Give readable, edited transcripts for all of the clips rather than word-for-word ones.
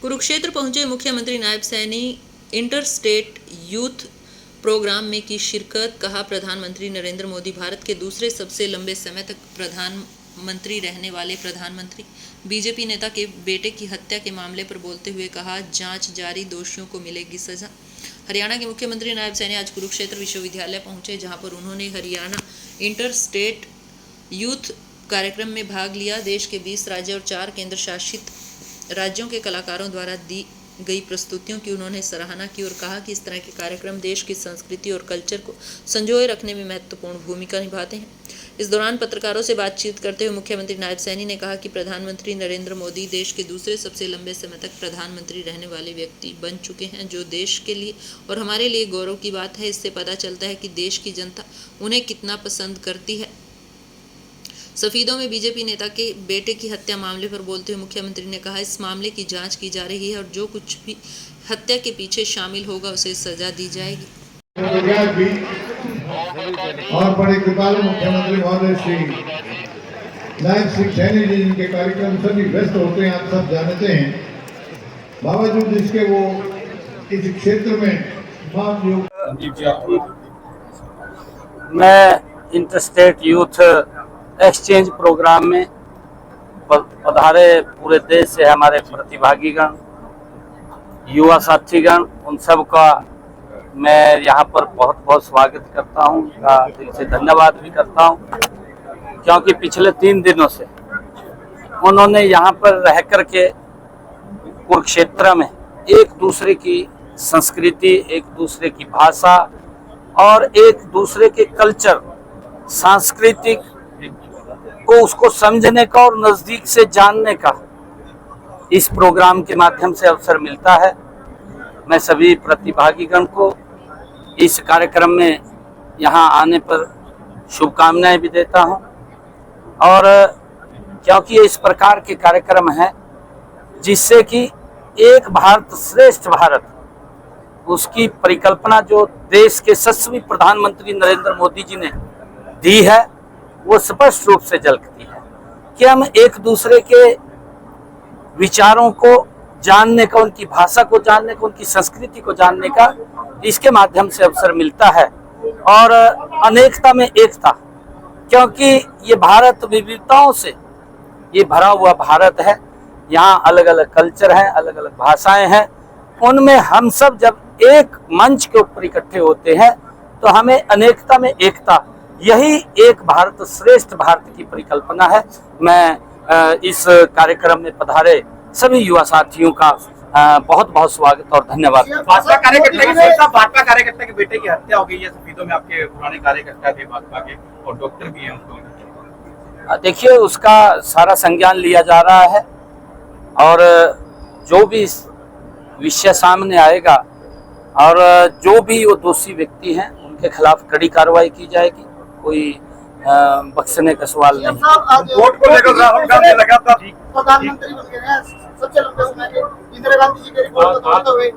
कुरुक्षेत्र पहुंचे मुख्यमंत्री Nayab Saini inter state youth programme में की शिरकत। कहा, प्रधानमंत्री नरेंद्र मोदी भारत के दूसरे सबसे लंबे समय तक प्रधानमंत्री रहने वाले प्रधानमंत्री। बीजेपी नेता के बेटे की हत्या के मामले पर बोलते हुए कहा, जांच जारी, दोषियों को मिलेगी सजा। हरियाणा के मुख्यमंत्री नायब सैनी आज कुरुक्षेत्र विश्वविद्यालय पहुंचे, जहां पर उन्होंने हरियाणा इंटर स्टेट यूथ कार्यक्रम में भाग लिया। देश के 20 राज्य और 4 केंद्र शासित राज्यों के कलाकारों द्वारा दी गई प्रस्तुतियों की उन्होंने सराहना की और कहा कि इस तरह के कार्यक्रम देश की संस्कृति और कल्चर को संजोए रखने में महत्वपूर्ण भूमिका निभाते हैं। इस दौरान पत्रकारों से बातचीत करते हुए मुख्यमंत्री नायब सैनी ने कहा कि प्रधानमंत्री नरेंद्र मोदी देश के दूसरे सबसे लंबे समय तक प्रधानमंत्री रहने वाले व्यक्ति बन चुके हैं, जो देश के लिए और हमारे लिए गौरव की बात है। इससे पता चलता है कि देश की जनता उन्हें कितना पसंद करती है। सफीदों में बीजेपी नेता के बेटे की हत्या मामले पर बोलते हुए मुख्यमंत्री ने कहा, इस मामले की जांच की जा रही है और जो कुछ भी हत्या के पीछे शामिल होगा उसे सजा दी जाएगी। और बड़े कृपालु मुख्यमंत्री महोदय श्री नायब सिंह सैनी जी, जिनके कार्यक्रम सभी व्यस्त होते हैं, आप सब जानते हैं। बावजूद इसके वो इस क्षेत्र में मैं इंटरस्टेट यूथ एक्सचेंज प्रोग्राम में पधारे पूरे देश से हमारे प्रतिभागीगण, युवा साथीगण, उन सब का मैं यहाँ पर बहुत बहुत स्वागत करता हूँ, दिल से धन्यवाद भी करता हूँ, क्योंकि पिछले 3 दिनों से उन्होंने यहाँ पर रह कर के कुरुक्षेत्र में एक दूसरे की संस्कृति, एक दूसरे की भाषा और एक दूसरे के कल्चर, सांस्कृतिक को उसको समझने का और नज़दीक से जानने का इस प्रोग्राम के माध्यम से अवसर मिलता है। मैं सभी प्रतिभागीगण को इस कार्यक्रम में यहाँ आने पर शुभकामनाएं भी देता हूँ, और क्योंकि ये इस प्रकार के कार्यक्रम हैं जिससे कि एक भारत श्रेष्ठ भारत, उसकी परिकल्पना जो देश के यशस्वी प्रधानमंत्री नरेंद्र मोदी जी ने दी है, वो स्पष्ट रूप से झलकती है कि हम एक दूसरे के विचारों को जानने का, उनकी भाषा को जानने का, उनकी संस्कृति को जानने का इसके माध्यम से अवसर मिलता है। और अनेकता में एकता, क्योंकि ये भारत विविधताओं से ये भरा हुआ भारत है। यहाँ अलग अलग कल्चर हैं, अलग अलग भाषाएं हैं, उनमें हम सब जब एक मंच के ऊपर इकट्ठे होते हैं तो हमें अनेकता में एकता, यही एक भारत श्रेष्ठ भारत की परिकल्पना है। मैं इस कार्यक्रम में पधारे सभी युवा साथियों का बहुत बहुत स्वागत और धन्यवाद। भाजपा कार्यकर्ता के बेटे की हत्या हो गई है सफीदों में, आपके पुराने कार्यकर्ता थे भाजपा के और डॉक्टर भी हैं उसको। देखिए, उसका सारा संज्ञान लिया जा रहा है और जो भी विषय सामने आएगा और जो भी वो दोषी व्यक्ति हैं उनके खिलाफ कड़ी कार्रवाई की जाएगी। कोई बख्शने का सवाल नहीं। वोट को लेकर राहुल गांधी लगातार प्रधानमंत्री बन गए हैं, सबसे लंबे समय के इंदिरा गांधी जी के रिकॉर्ड को तोड़ते हुए।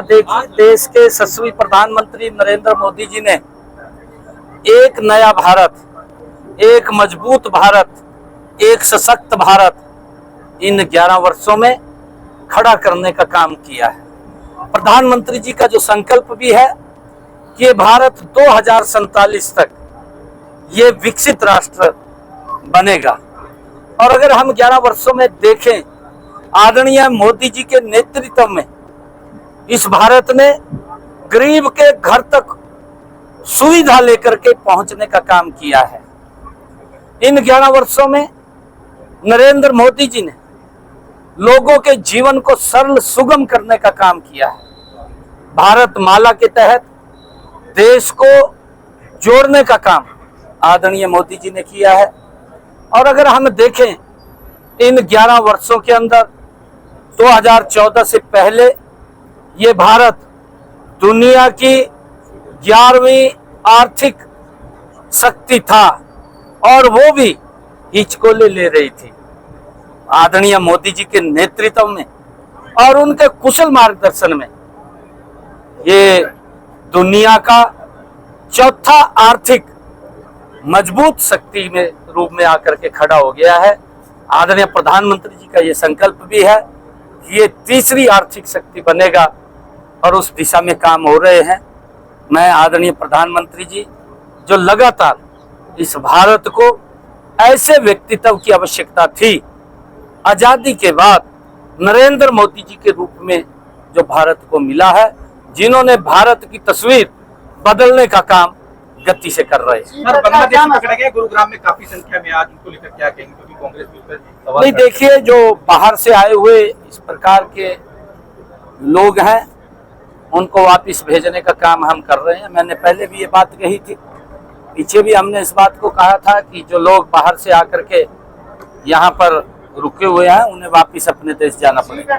देखिए, देश के यशस्वी प्रधानमंत्री नरेंद्र मोदी जी ने एक नया भारत, एक मजबूत भारत, एक सशक्त भारत इन 11 वर्षों में खड़ा करने का काम किया है। प्रधानमंत्री जी का जो संकल्प भी है कि भारत 2047 तक ये विकसित राष्ट्र बनेगा। और अगर हम 11 वर्षों में देखें, आदरणीय मोदी जी के नेतृत्व में इस भारत ने गरीब के घर तक सुविधा लेकर के पहुंचने का काम किया है। इन 11 वर्षों में नरेंद्र मोदी जी ने लोगों के जीवन को सरल सुगम करने का काम किया है। भारत माला के तहत देश को जोड़ने का काम आदरणीय मोदी जी ने किया है। और अगर हम देखें इन 11 वर्षों के अंदर 2014 से पहले ये भारत दुनिया की 11वीं आर्थिक शक्ति था और वो भी हिचकोले ले रही थी। आदरणीय मोदी जी के नेतृत्व में और उनके कुशल मार्गदर्शन में ये दुनिया का चौथा आर्थिक मजबूत शक्ति में रूप में आकर के खड़ा हो गया है। आदरणीय प्रधानमंत्री जी का ये संकल्प भी है कि ये तीसरी आर्थिक शक्ति बनेगा और उस दिशा में काम हो रहे हैं। मैं आदरणीय प्रधानमंत्री जी जो लगातार इस भारत को ऐसे व्यक्तित्व की आवश्यकता थी आजादी के बाद नरेंद्र मोदी जी के रूप में जो भारत को मिला है, जिन्होंने भारत की तस्वीर बदलने का काम गति से कर रहे हैं। सर, बांग्लादेश पकड़े गए गुरुग्राम में काफी संख्या में, आज उनको लेकर क्या कहेंगे, क्योंकि कांग्रेस भी उस पर सवाल नहीं, देखिए जो बाहर से आए हुए इस प्रकार के लोग हैं उनको वापस भेजने का काम हम कर रहे हैं। मैंने पहले भी ये बात कही थी, पीछे भी हमने इस बात को कहा था कि जो लोग बाहर से आकर के यहाँ पर रुके हुए हैं उन्हें वापस अपने देश जाना पड़ेगा।